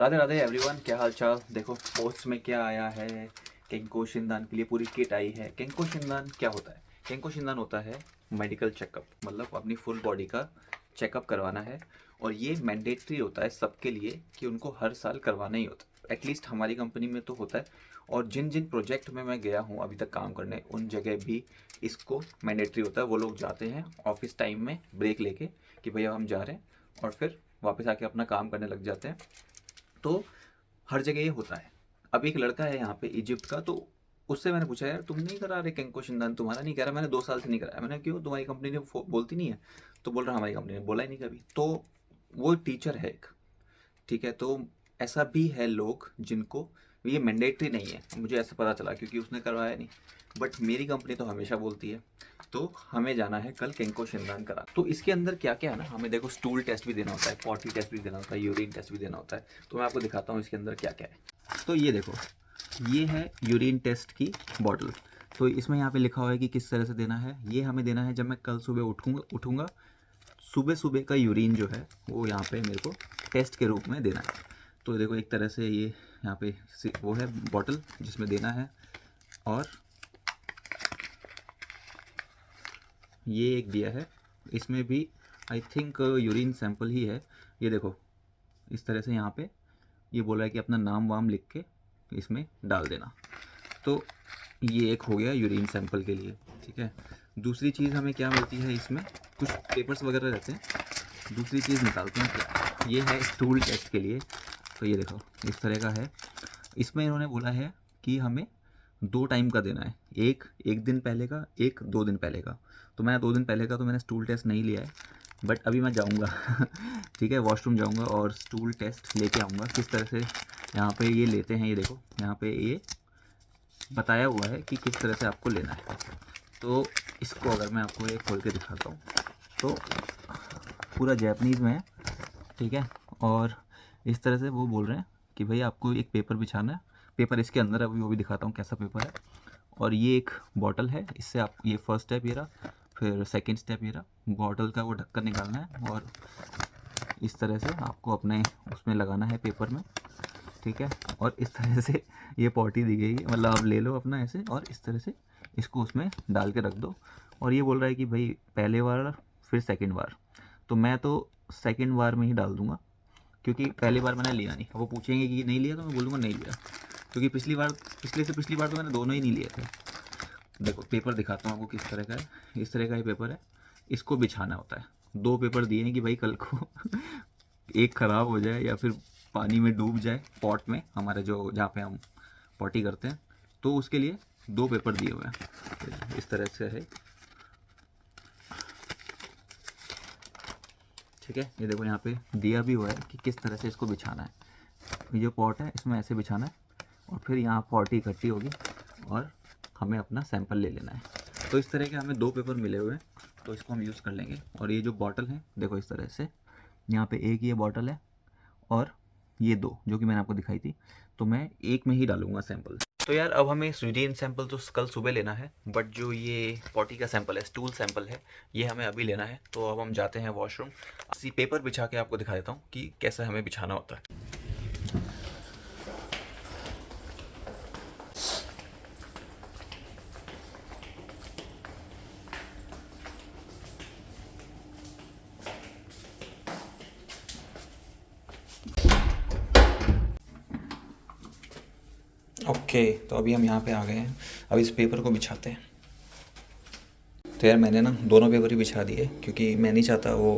Radhe Radhe everyone, क्या हाल चाल। देखो पोस्ट में क्या आया है। केंको शिंदान के लिए पूरी किट आई है। केंको शिंदान क्या होता है? केंको शिंदान होता है मेडिकल चेकअप, मतलब अपनी फुल बॉडी का चेकअप करवाना है। और ये मैंडेटरी होता है सबके लिए कि उनको हर साल करवाना ही होता है। एटलीस्ट हमारी कंपनी में तो होता है। और जिन जिन प्रोजेक्ट में मैं गया हूँ अभी तक काम करने, उन जगह भी इसको मैंडेटरी होता है। वो लोग जाते हैं ऑफिस टाइम में ब्रेक लेके कि भैया हम जा रहे हैं, और फिर वापस आके अपना काम करने लग जाते हैं। तो हर जगह ये होता है। अब एक लड़का है यहाँ पे इजिप्ट का, तो उससे मैंने पूछा, यार तुम नहीं करा रहे केंको शिंदान? तुम्हारा नहीं करा? मैंने 2 साल से नहीं कराया। मैंने क्यों, तुम्हारी कंपनी ने बोलती नहीं है? तो बोल रहा हमारी कंपनी ने बोला ही नहीं कभी। तो वो टीचर है एक, ठीक है। तो ऐसा भी है लोग जिनको ये मैंडेटरी नहीं है, मुझे ऐसा पता चला क्योंकि उसने करवाया नहीं। बट मेरी कंपनी तो हमेशा बोलती है। तो हमें जाना है कल केंको शिंदान करा। तो इसके अंदर क्या क्या है ना, हमें देखो स्टूल टेस्ट भी देना होता है, पॉटी टेस्ट भी देना होता है, यूरिन टेस्ट भी देना होता है। तो मैं आपको दिखाता हूँ इसके अंदर क्या क्या है। तो ये देखो, ये है यूरिन टेस्ट की बॉटल। तो इसमें यहाँ पे लिखा हुआ है कि किस तरह से देना है। ये हमें देना है जब मैं कल सुबह उठूँगा। सुबह सुबह का यूरिन जो है वो यहाँ पे मेरे को टेस्ट के रूप में देना है। तो देखो एक तरह से ये यहाँ पे वो है बॉटल जिसमें देना है। और ये एक दिया है, इसमें भी आई थिंक यूरिन सैंपल ही है। ये देखो इस तरह से यहाँ पे ये बोला है कि अपना नाम वाम लिख के इसमें डाल देना। तो ये एक हो गया यूरिन सैंपल के लिए, ठीक है। दूसरी चीज़ हमें क्या मिलती है, इसमें कुछ पेपर्स वगैरह रहते हैं। दूसरी चीज़ निकालते हैं क्या, ये है स्टूल टेस्ट के लिए। तो ये देखो इस तरह का है। इसमें इन्होंने बोला है कि हमें 2 टाइम का देना है, एक एक दिन पहले का, एक 2 दिन पहले का। तो मैं 2 दिन पहले का तो मैंने स्टूल टेस्ट नहीं लिया है, बट अभी मैं जाऊंगा ठीक है, वॉशरूम जाऊंगा और स्टूल टेस्ट लेके आऊँगा। किस तरह से यहाँ पे ये लेते हैं, ये देखो यहाँ पे ये बताया हुआ है कि किस तरह से आपको लेना है। तो इसको अगर मैं आपको ये खोल के दिखाता हूँ तो पूरा जैपनीज़ में है, ठीक है। और इस तरह से वो बोल रहे हैं कि भाई आपको एक पेपर बिछाना है। पेपर इसके अंदर है, अभी वो भी दिखाता हूँ कैसा पेपर है। और ये एक बॉटल है, इससे आप ये फर्स्ट स्टेप ये रहा, फिर सेकंड स्टेप ये रहा, बॉटल का वो ढक्कन निकालना है और इस तरह से आपको अपने उसमें लगाना है पेपर में, ठीक है। और इस तरह से ये पॉटी दी गई है, मतलब आप ले लो अपना ऐसे और इस तरह से इसको उसमें डाल के रख दो। और ये बोल रहा है कि भाई पहले बार फिर सेकंड बार। तो मैं तो सेकंड बार में ही डाल दूंगा, क्योंकि पहली बार मैंने लिया नहीं। अब वो पूछेंगे कि नहीं लिया तो मैं बोलूँगा नहीं लिया, क्योंकि पिछली बार तो मैंने दोनों ही नहीं लिए थे। देखो पेपर दिखाता हूँ आपको किस तरह का है। इस तरह का ही पेपर है, इसको बिछाना होता है। 2 पेपर दिए हैं कि भाई कल को एक ख़राब हो जाए या फिर पानी में डूब जाए पॉट में, हमारे जो जहाँ पे हम पॉटी करते हैं, तो उसके लिए 2 पेपर दिए हुए हैं। इस तरह से है, ठीक है। ये देखो यहाँ पे दिया भी हुआ है कि किस तरह से इसको बिछाना है। ये जो पॉट है इसमें ऐसे बिछाना है और फिर यहाँ पॉटी इकट्ठी होगी और हमें अपना सैंपल ले लेना है। तो इस तरह के हमें 2 पेपर मिले हुए हैं, तो इसको हम यूज़ कर लेंगे। और ये जो बॉटल है देखो इस तरह से, यहाँ पे एक ये बॉटल है और ये 2 जो कि मैंने आपको दिखाई थी। तो मैं एक में ही डालूंगा सैंपल। तो यार अब हमें यूरिन सैंपल तो कल सुबह लेना है, बट जो ये पॉटी का सैंपल है, स्टूल सैंपल है, ये हमें अभी लेना है। तो अब हम जाते हैं वॉशरूम। इसी पेपर बिछा के आपको दिखा देता हूँ कि कैसे हमें बिछाना होता है। ओके, तो अभी हम यहाँ पे आ गए हैं। अब इस पेपर को बिछाते हैं। तो यार मैंने ना दोनों पेपर ही बिछा दिए, क्योंकि मैं नहीं चाहता वो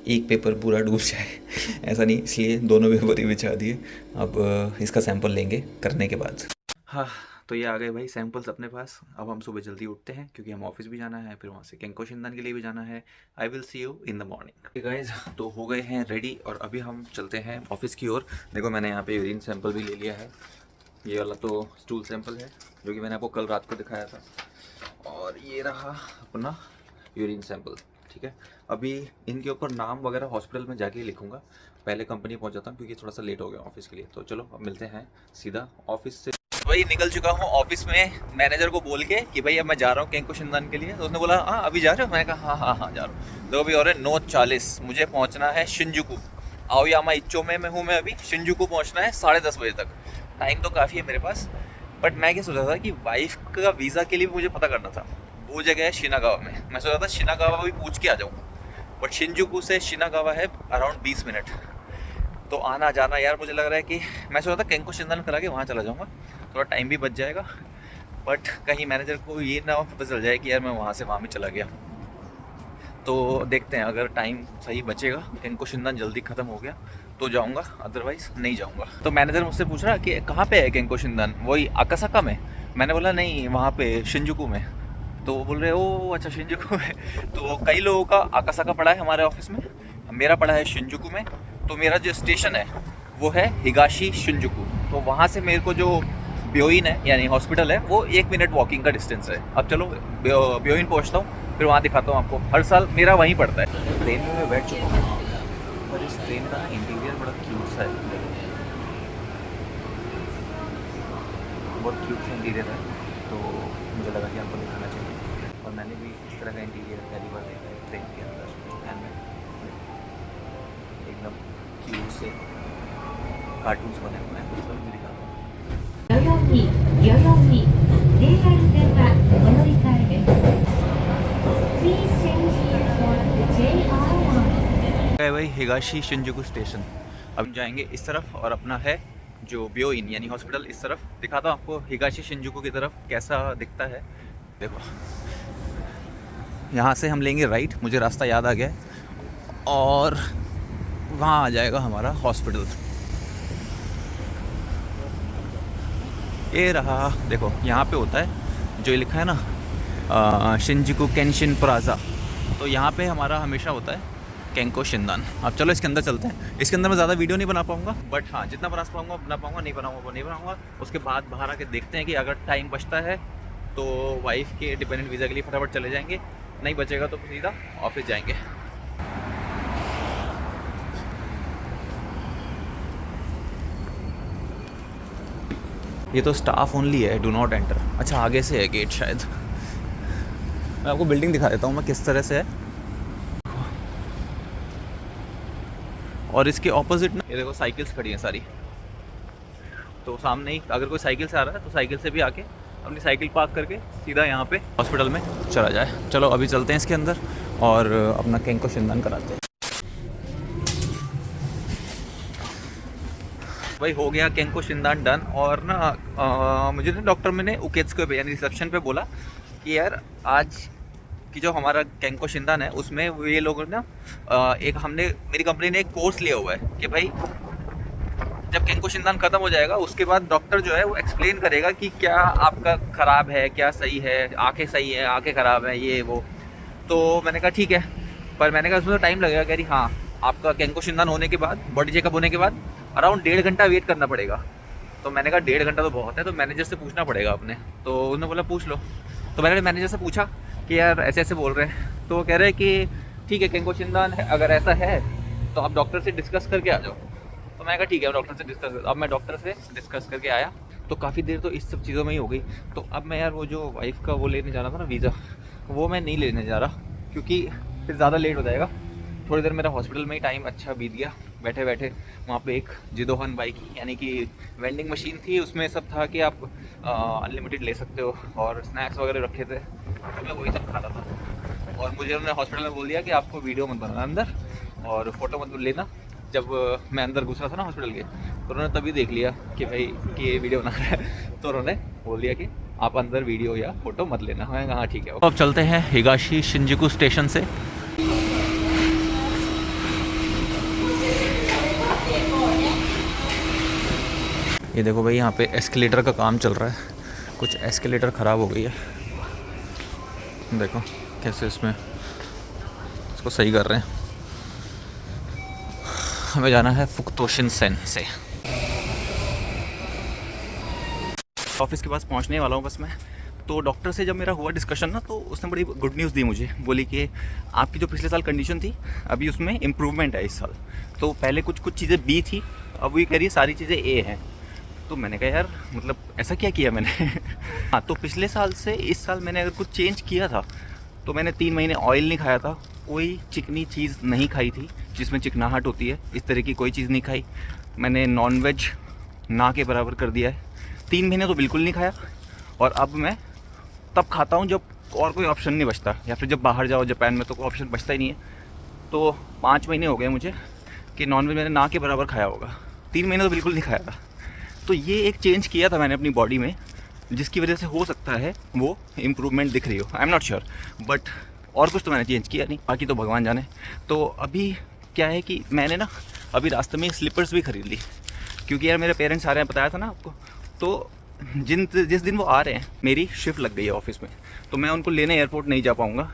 एक पेपर पूरा डूब जाए ऐसा नहीं, इसलिए दोनों पेपर ही बिछा दिए। अब इसका सैंपल लेंगे करने के बाद। हाँ, तो ये आ गए भाई सैंपल्स अपने पास। अब हम सुबह जल्दी उठते हैं क्योंकि हम ऑफिस भी जाना है, फिर वहाँ से केंको शिंदान के लिए भी जाना है। I will see you in the morning. Guys तो हो गए हैं रेडी और अभी हम चलते हैं ऑफिस की ओर। देखो मैंने यहाँ पे यूरिन सैंपल भी ले लिया है। ये वाला तो स्टूल सैंपल है जो कि मैंने आपको कल रात को दिखाया था। और ये रहा अपना यूरिन सैंपल, ठीक है। अभी इनके ऊपर नाम वगैरह हॉस्पिटल में जाके ही लिखूंगा। पहले कंपनी पहुंच जाता हूँ क्योंकि थोड़ा सा लेट हो गया ऑफिस के लिए। तो चलो अब मिलते हैं सीधा ऑफिस से। वही निकल चुका हूँ ऑफिस में, मैनेजर को बोल के कि भाई अब मैं जा रहा हूँ केंको शिंदान के लिए। तो उसने बोला हाँ अभी जा रहे हो? मैंने कहा हाँ हाँ हाँ जा रहा हूँ। तो अभी और है 9:40, मुझे पहुँचना है शिंजुकू। आओयामा इच्चो में हूँ मैं अभी। शिंजुकू पहुँचना है 10:30 बजे तक। टाइम तो काफ़ी है मेरे पास, बट मैं क्या सोच रहा था कि वाइफ का वीज़ा के लिए भी मुझे पता करना था। वो जगह है शिनागावा में। मैं सोच रहा था शिनागावा भी पूछ के आ जाऊँ, बट शिंजुकू से शिनागावा है अराउंड 20 मिनट। तो आना जाना यार, मुझे लग रहा है कि मैं सोच रहा था केंको शिंदान करा के वहाँ चला जाऊँगा, थोड़ा टाइम भी बच जाएगा। बट कहीं मैनेजर को ये ना पता चल जाए कि यार मैं वहाँ से वहाँ में चला गया। तो देखते हैं, अगर टाइम सही बचेगा, केंको शिंदान जल्दी ख़त्म हो गया तो जाऊँगा, अदरवाइज़ नहीं जाऊँगा। तो मैनेजर मुझसे पूछ रहा कि कहाँ पे है केंको शिंदान, वही आकासाका में। मैंने बोला नहीं, वहाँ पे शिंजुकू में। तो वो बोल रहे ओ अच्छा शिंजुकू में। तो कई लोगों का आकासाका पड़ा है हमारे ऑफिस में, मेरा पड़ा है शिंजुकू में। तो मेरा जो स्टेशन है वो है हिगाशी शिंजुकू। तो वहाँ से मेरे को जो ब्योइन है यानी हॉस्पिटल है वो 1 मिनट वॉकिंग का डिस्टेंस है। अब चलो ब्योइन पहुँचता हूँ, फिर वहाँ दिखाता हूँ आपको। हर साल मेरा वहीं पड़ता है। ट्रेन में मैं बैठ चुका हूँ और इस ट्रेन का इंटीरियर बड़ा क्यूट सा है, बहुत क्यूट सा इंटीरियर है। तो मुझे लगा कि आपको दिखाना चाहिए। और मैंने भी इस तरह का इंटीरियर पहली बार देखा है ट्रेन के अंदर। एंड में एकदम क्यूट से कार्टून्स बने हुए हैं, उसका भी दिखाता हूँ। 代々木 JR 線はお乗り換えです。Please change here for JR1。 है भाई हिगाशी शिंजुकू स्टेशन। अब जाएंगे इस तरफ और अपना है जो ब्योइन यानी हॉस्पिटल इस तरफ। दिखाता हूँ आपको हिगाशी शिंजुकू की तरफ कैसा दिखता है। देखो यहाँ से हम लेंगे राइट, मुझे रास्ता याद आ गया है, और वहाँ आ जाएगा हमारा हॉस्पिटल। ये रहा, देखो यहाँ पे होता है जो लिखा है ना शिंजुकू केंशिन प्लाजा। तो यहाँ पे हमारा हमेशा होता है केंको शिंदान। अब चलो इसके अंदर चलते हैं। इसके अंदर मैं ज़्यादा वीडियो नहीं बना पाऊँगा, बट हाँ जितना बना पाऊँगा, नहीं बनाऊँगा वो नहीं बनाऊँगा। उसके बाद बाहर आके देखते हैं कि अगर टाइम बचता है तो वाइफ के डिपेंडेंट वीज़ा के लिए फटाफट चले जाएंगे, नहीं बचेगा तो सीधा ऑफिस जाएंगे। ये तो स्टाफ ओनली है, डू नॉट एंटर। अच्छा आगे से है गेट शायद। मैं आपको बिल्डिंग दिखा देता हूँ मैं किस तरह से है। और इसके ऑपोजिट ना ये देखो साइकिल्स खड़ी हैं सारी। तो सामने ही अगर कोई साइकिल से आ रहा है तो साइकिल से भी आके अपनी साइकिल पार्क करके सीधा यहाँ पे हॉस्पिटल में चला जाए। चलो अभी चलते हैं इसके अंदर और अपना केंको शिंदान कराते हैं। भाई हो गया केंको शिंदान डन। और ना मुझे ना डॉक्टर मैंने उकेत्सुको पे यानी रिसेप्शन पे बोला कि यार आज कि जो हमारा केंको शिंदान है उसमें ये लोगों ने एक मेरी कंपनी ने एक कोर्स लिया हुआ है कि भाई जब केंको शिंदान ख़त्म हो जाएगा उसके बाद डॉक्टर जो है वो एक्सप्लेन करेगा कि क्या आपका ख़राब है, क्या सही है, आंखें सही है, आंखें ख़राब है, ये वो। तो मैंने कहा ठीक है, पर मैंने कहा उसमें तो टाइम लगेगा। कह रही हाँ आपका केंको शिंदान होने के बाद, बॉडी चेकअप होने के बाद अराउंड 1.5 घंटा वेट करना पड़ेगा। तो मैंने कहा 1.5 घंटा तो बहुत है, तो मैनेजर से पूछना पड़ेगा अपने। तो उन्होंने बोला पूछ लो। तो मैंने मैनेजर से पूछा कि यार ऐसे ऐसे बोल रहे हैं। तो वो कह रहे हैं कि ठीक है केंको शिंदान है, अगर ऐसा है तो आप डॉक्टर से डिस्कस करके आ जाओ। तो मैंने कहा ठीक है डॉक्टर से डिस्कस। अब मैं डॉक्टर से डिस्कस करके आया तो काफ़ी देर तो इस सब चीज़ों में ही हो गई। तो अब मैं यार वो जो वाइफ का वो लेने जा रहा था ना वीज़ा, वो मैं नहीं लेने जा रहा क्योंकि फिर ज़्यादा लेट हो जाएगा। थोड़ी देर मेरा हॉस्पिटल में ही टाइम अच्छा बीत गया बैठे बैठे। वहाँ पे एक जिदोहन बाइक यानी कि वेंडिंग मशीन थी, उसमें सब था कि आप अनलिमिटेड ले सकते हो और स्नैक्स वगैरह रखे थे, तो मैं वही सब खाता था। और मुझे उन्होंने हॉस्पिटल में बोल दिया कि आपको वीडियो मत बनाना अंदर और फ़ोटो मत लेना। जब मैं अंदर घुस रहा था ना हॉस्पिटल के, तो उन्होंने तभी देख लिया कि भाई कि ये वीडियो बना रहा है, तो उन्होंने बोल दिया कि आप अंदर वीडियो या फ़ोटो मत लेना। मैं कहा ठीक है। अब चलते हैं हिगाशी शिंजुकू स्टेशन से। ये देखो भाई यहाँ पे एस्केलेटर का काम चल रहा है, कुछ एस्केलेटर ख़राब हो गई है। देखो कैसे इसमें इसको सही कर रहे हैं। हमें जाना है फुक्तोशिनसेन से। ऑफिस के पास पहुंचने वाला हूं बस मैं। तो डॉक्टर से जब मेरा हुआ डिस्कशन ना, तो उसने बड़ी गुड न्यूज़ दी मुझे। बोली कि आपकी जो पिछले साल कंडीशन थी अभी उसमें इम्प्रूवमेंट है इस साल। तो पहले कुछ चीज़ें बी थी, अब वो ये कह रही है सारी चीज़ें ए हैं। तो मैंने कहा यार मतलब ऐसा क्या किया मैंने। हाँ तो पिछले साल से इस साल मैंने अगर कुछ चेंज किया था तो मैंने 3 महीने ऑयल नहीं खाया था, कोई चिकनी चीज़ नहीं खाई थी जिसमें चिकनाहट होती है, इस तरह की कोई चीज़ नहीं खाई। मैंने नॉनवेज ना के बराबर कर दिया है। 3 महीने तो बिल्कुल नहीं खाया, और अब मैं तब खाता हूँ जब और कोई ऑप्शन नहीं बचता, या फिर जब बाहर जाओ जापान में तो कोई ऑप्शन बचता ही नहीं है। तो 5 महीने हो गए मुझे कि नॉनवेज मैंने ना के बराबर खाया होगा, 3 महीने तो बिल्कुल नहीं खाया था। तो ये एक चेंज किया था मैंने अपनी बॉडी में, जिसकी वजह से हो सकता है वो इम्प्रूवमेंट दिख रही हो, I am not sure, but और कुछ तो मैंने चेंज किया नहीं, बाकी तो भगवान जाने। तो अभी क्या है कि मैंने ना अभी रास्ते में स्लीपर्स भी ख़रीद ली, क्योंकि यार मेरे पेरेंट्स आ रहे हैं, बताया था ना आपको। तो जिस दिन वो आ रहे हैं मेरी शिफ्ट लग गई है ऑफिस में, तो मैं उनको लेने एयरपोर्ट नहीं जा पाऊँगा।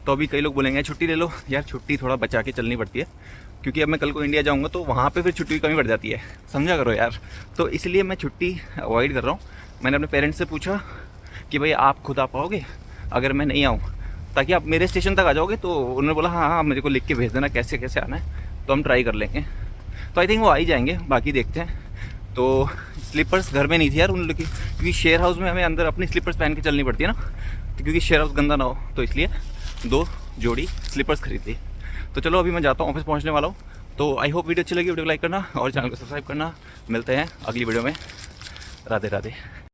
तो अभी कई लोग बोलेंगे छुट्टी ले लो, यार छुट्टी थोड़ा बचा के चलनी पड़ती है, क्योंकि अब मैं कल को इंडिया जाऊँगा तो वहाँ पे फिर छुट्टी की कमी पड़ जाती है, समझा करो यार। तो इसलिए मैं छुट्टी अवॉइड कर रहा हूँ। मैंने अपने पेरेंट्स से पूछा कि भाई आप खुद आ पाओगे अगर मैं नहीं आऊँ, ताकि आप मेरे स्टेशन तक आ जाओगे। तो उन्होंने बोला हाँ हाँ मेरे को लिख के भेज देना कैसे कैसे आना है, तो हम ट्राई कर लेंगे। तो आई थिंक वो आ ही जाएंगे, बाकी देखते हैं। तो स्लीपर्स घर में नहीं थी यार उन लोग की, क्योंकि शेयर हाउस में हमें अंदर अपनी स्लीपर्स पहन के चलनी पड़ती है ना, तो क्योंकि शेयर हाउस गंदा ना हो, तो इसलिए 2 जोड़ी स्लीपर्स खरीद ली। तो चलो अभी मैं जाता हूँ, ऑफिस पहुँचने वाला हूँ। तो आई होप वीडियो अच्छी लगी, वीडियो को लाइक करना और चैनल को सब्सक्राइब करना। मिलते हैं अगली वीडियो में। राधे राधे।